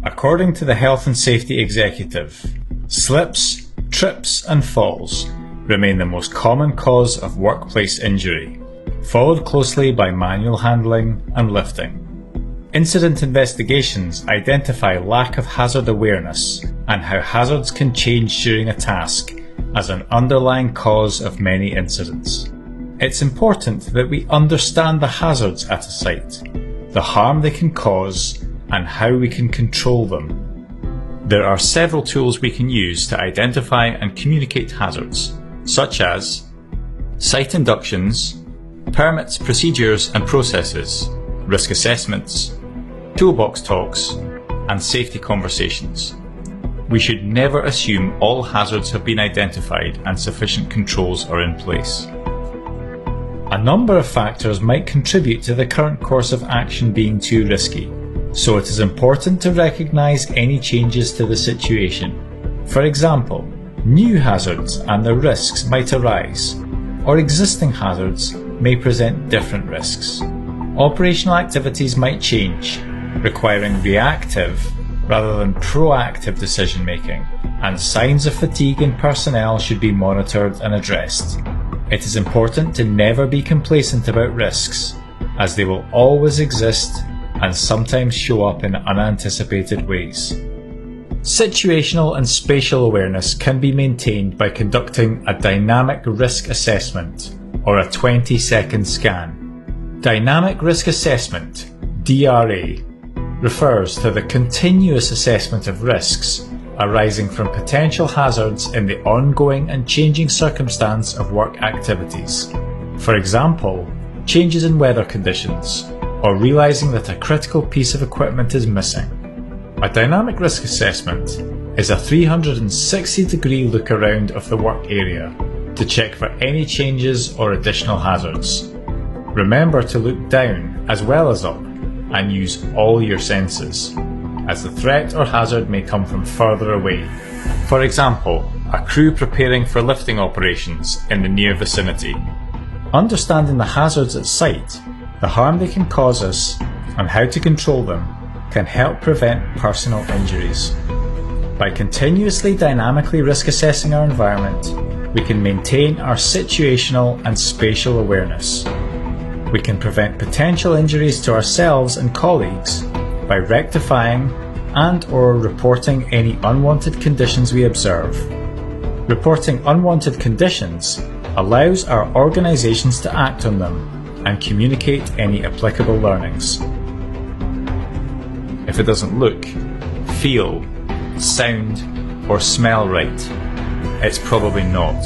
According to the Health and Safety Executive, slips, trips and falls remain the most common cause of workplace injury, followed closely by manual handling and lifting. Incident investigations identify lack of hazard awareness and how hazards can change during a task as an underlying cause of many incidents. It's important that we understand the hazards at a site, the harm they can cause, and how we can control them. There are several tools we can use to identify and communicate hazards, such as site inductions, permits, procedures and processes, risk assessments, toolbox talks, and safety conversations. We should never assume all hazards have been identified and sufficient controls are in place. A number of factors might contribute to the current course of action being too risky, so it is important to recognise any changes to the situation. For example, new hazards and their risks might arise, or existing hazards may present different risks. Operational activities might change, requiring reactive rather than proactive decision making, and signs of fatigue in personnel should be monitored and addressed. It is important to never be complacent about risks, as they will always exist and sometimes show up in unanticipated ways. Situational and spatial awareness can be maintained by conducting a dynamic risk assessment or a 20-second scan. Dynamic risk assessment, DRA, refers to the continuous assessment of risks arising from potential hazards in the ongoing and changing circumstance of work activities. For example, changes in weather conditions, or realising that a critical piece of equipment is missing. A dynamic risk assessment is a 360-degree look around of the work area to check for any changes or additional hazards. Remember to look down as well as up and use all your senses, as the threat or hazard may come from further away. For example, a crew preparing for lifting operations in the near vicinity. Understanding the hazards at site, the harm they can cause us, and how to control them can help prevent personal injuries. By continuously dynamically risk assessing our environment, we can maintain our situational and spatial awareness. We can prevent potential injuries to ourselves and colleagues by rectifying and/or reporting any unwanted conditions we observe. Reporting unwanted conditions allows our organisations to act on them and communicate any applicable learnings. If it doesn't look, feel, sound, or smell right, it's probably not.